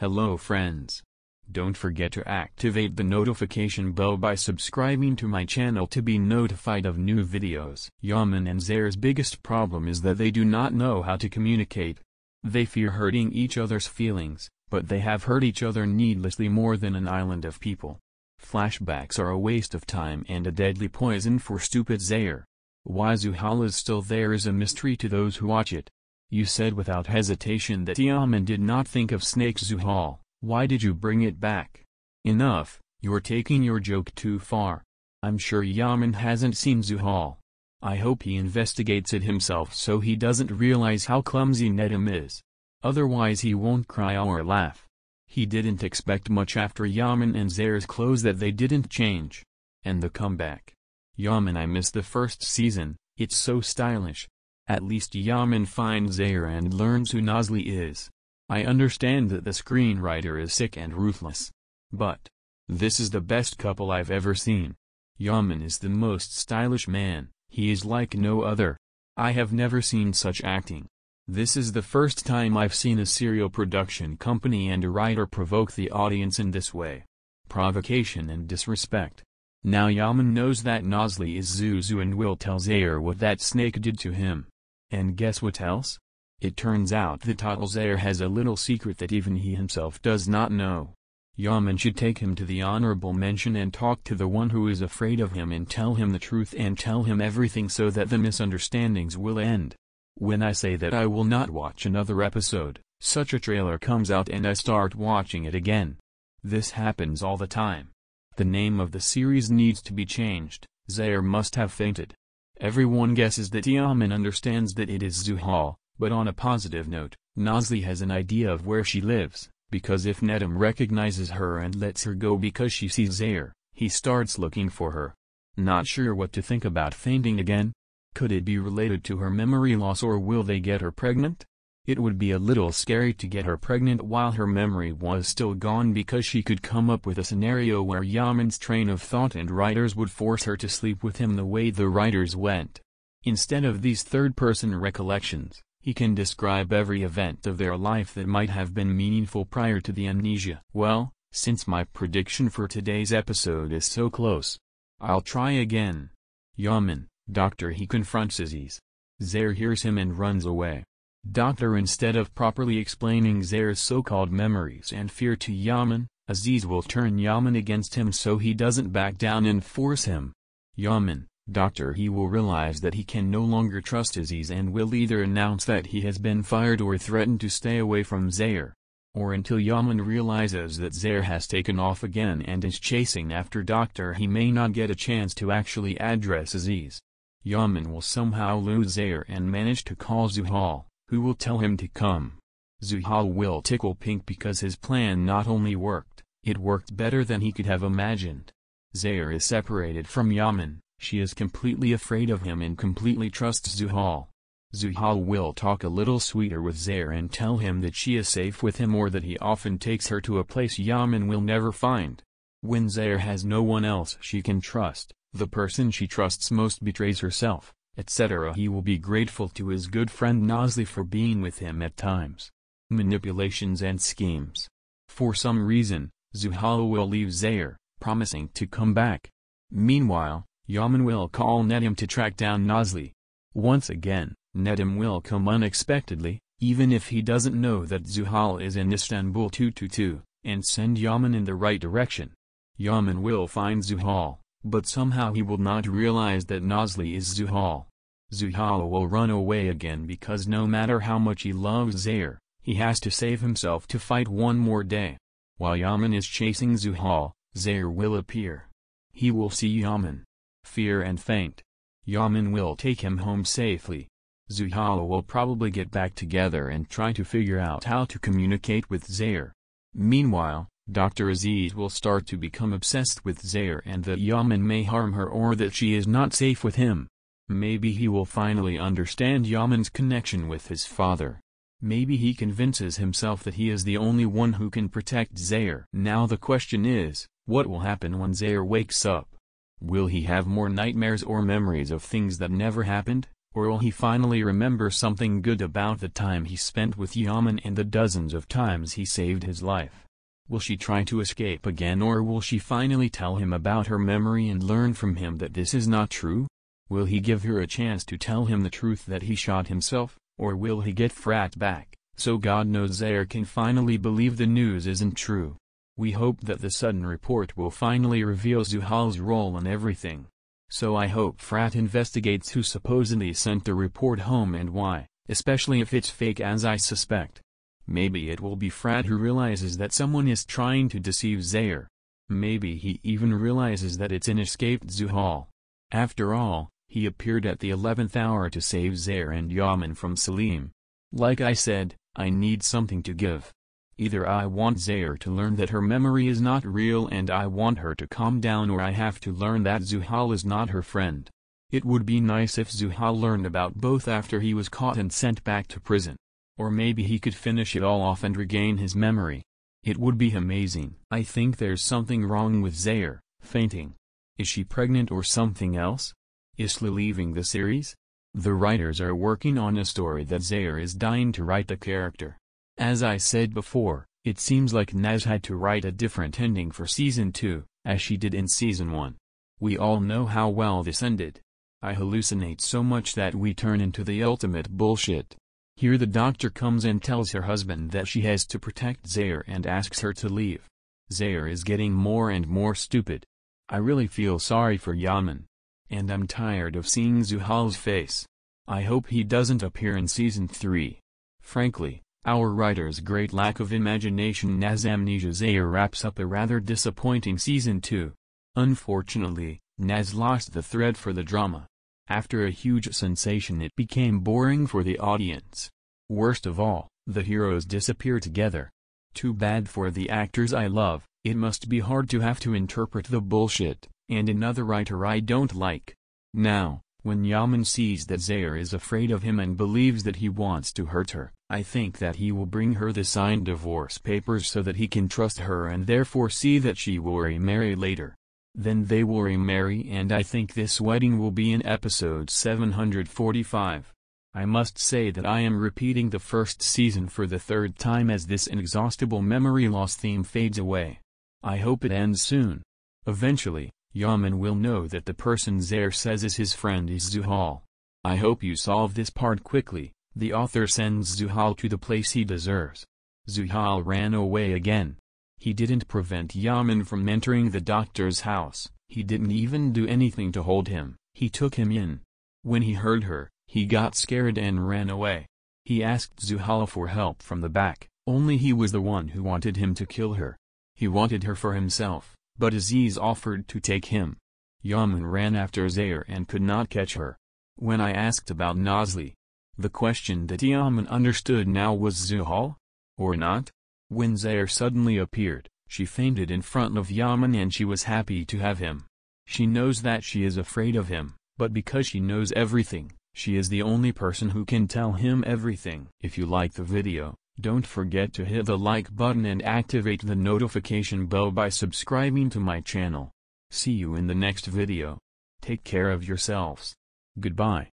Hello friends. Don't forget to activate the notification bell by subscribing to my channel to be notified of new videos. Yaman and Seher's biggest problem is that they do not know how to communicate. They fear hurting each other's feelings, but they have hurt each other needlessly more than an island of people. Flashbacks are a waste of time and a deadly poison for stupid Seher. Why Zuhal is still there is a mystery to those who watch it. You said without hesitation that Yaman did not think of Snake Zuhal. Why did you bring it back? Enough, you're taking your joke too far. I'm sure Yaman hasn't seen Zuhal. I hope he investigates it himself so he doesn't realize how clumsy Nedim is. Otherwise he won't cry or laugh. He didn't expect much after Yaman and Seher's clothes that they didn't change. And the comeback. Yaman, I miss the first season, it's so stylish. At least Yaman finds Seher and learns who Nazli is. I understand that the screenwriter is sick and ruthless. But this is the best couple I've ever seen. Yaman is the most stylish man, he is like no other. I have never seen such acting. This is the first time I've seen a serial production company and a writer provoke the audience in this way. Provocation and disrespect. Now Yaman knows that Nazli is Zuzu and will tell Seher what that snake did to him. And guess what else? It turns out that Seher has a little secret that even he himself does not know. Yaman should take him to the honorable mention and talk to the one who is afraid of him and tell him the truth and tell him everything so that the misunderstandings will end. When I say that I will not watch another episode, such a trailer comes out and I start watching it again. This happens all the time. The name of the series needs to be changed. Seher must have fainted. Everyone guesses that Yaman understands that it is Zuhal, but on a positive note, Nazli has an idea of where she lives, because if Nedim recognizes her and lets her go because she sees Seher, he starts looking for her. Not sure what to think about fainting again? Could it be related to her memory loss or will they get her pregnant? It would be a little scary to get her pregnant while her memory was still gone because she could come up with a scenario where Yaman's train of thought and writers would force her to sleep with him the way the writers went. Instead of these third-person recollections, he can describe every event of their life that might have been meaningful prior to the amnesia. Well, since my prediction for today's episode is so close, I'll try again. Yaman, Doctor, he confronts Aziz. Seher hears him and runs away. Doctor, instead of properly explaining Seher's so-called memories and fear to Yaman, Aziz will turn Yaman against him so he doesn't back down and force him. Yaman, Doctor, he will realize that he can no longer trust Aziz and will either announce that he has been fired or threaten to stay away from Seher. Or until Yaman realizes that Seher has taken off again and is chasing after Doctor, he may not get a chance to actually address Aziz. Yaman will somehow lose Seher and manage to call Zuhal, who will tell him to come. Zuhal will tickle pink because his plan not only worked, it worked better than he could have imagined. Seher is separated from Yaman, she is completely afraid of him and completely trusts Zuhal. Zuhal will talk a little sweeter with Seher and tell him that she is safe with him or that he often takes her to a place Yaman will never find. When Seher has no one else she can trust, the person she trusts most betrays herself, etc. He will be grateful to his good friend Nazli for being with him at times. Manipulations and schemes. For some reason, Zuhal will leave Seher, promising to come back. Meanwhile, Yaman will call Nedim to track down Nazli. Once again, Nedim will come unexpectedly, even if he doesn't know that Zuhal is in Istanbul 222, and send Yaman in the right direction. Yaman will find Zuhal, but somehow he will not realize that Nazli is Zuhal. Zuhal will run away again because no matter how much he loves Seher, he has to save himself to fight one more day. While Yaman is chasing Zuhal, Seher will appear. He will see Yaman. Fear and faint. Yaman will take him home safely. Zuhal will probably get back together and try to figure out how to communicate with Seher. Meanwhile, Dr. Aziz will start to become obsessed with Seher and that Yaman may harm her or that she is not safe with him. Maybe he will finally understand Yaman's connection with his father. Maybe he convinces himself that he is the only one who can protect Seher. Now the question is, what will happen when Seher wakes up? Will he have more nightmares or memories of things that never happened? Or will he finally remember something good about the time he spent with Yaman and the dozens of times he saved his life? Will she try to escape again, or will she finally tell him about her memory and learn from him that this is not true? Will he give her a chance to tell him the truth that he shot himself, or will he get Frat back, so God knows Seher can finally believe the news isn't true? We hope that the sudden report will finally reveal Zuhal's role in everything. So I hope Frat investigates who supposedly sent the report home and why, especially if it's fake as I suspect. Maybe it will be Frat who realizes that someone is trying to deceive Seher. Maybe he even realizes that it's an escaped Zuhal. After all, he appeared at the 11th hour to save Seher and Yaman from SehYam. Like I said, I need something to give. Either I want Seher to learn that her memory is not real and I want her to calm down, or I have to learn that Zuhal is not her friend. It would be nice if Zuhal learned about both after he was caught and sent back to prison. Or maybe he could finish it all off and regain his memory. It would be amazing. I think there's something wrong with Seher, fainting. Is she pregnant or something else? Is she leaving the series? The writers are working on a story that Seher is dying to write the character. As I said before, it seems like Naz had to write a different ending for Season 2, as she did in Season 1. We all know how well this ended. I hallucinate so much that we turn into the ultimate bullshit. Here the doctor comes and tells her husband that she has to protect Seher and asks her to leave. Seher is getting more and more stupid. I really feel sorry for Yaman. And I'm tired of seeing Zuhal's face. I hope he doesn't appear in Season 3. Frankly, our writer's great lack of imagination Naz amnesia Seher wraps up a rather disappointing Season 2. Unfortunately, Naz lost the thread for the drama. After a huge sensation it became boring for the audience. Worst of all, the heroes disappear together. Too bad for the actors I love. It must be hard to have to interpret the bullshit, and another writer I don't like. Now, when Yaman sees that Seher is afraid of him and believes that he wants to hurt her, I think that he will bring her the signed divorce papers so that he can trust her and therefore see that she will remarry later. Then they will remarry, and I think this wedding will be in episode 745. I must say that I am repeating the first season for the third time as this inexhaustible memory loss theme fades away. I hope it ends soon. Eventually, Yaman will know that the person Seher says is his friend is Zuhal. I hope you solve this part quickly. The author sends Zuhal to the place he deserves. Zuhal ran away again. He didn't prevent Yaman from entering the doctor's house. He didn't even do anything to hold him. He took him in. When he heard her, he got scared and ran away. He asked Zuhal for help from the back, only he was the one who wanted him to kill her. He wanted her for himself, but Aziz offered to take him. Yaman ran after Seher and could not catch her. When I asked about Nazli, the question that Yaman understood now was Zuhal? Or not? When Seher suddenly appeared, she fainted in front of Yaman and she was happy to have him. She knows that she is afraid of him, but because she knows everything, she is the only person who can tell him everything. If you like the video, don't forget to hit the like button and activate the notification bell by subscribing to my channel. See you in the next video. Take care of yourselves. Goodbye.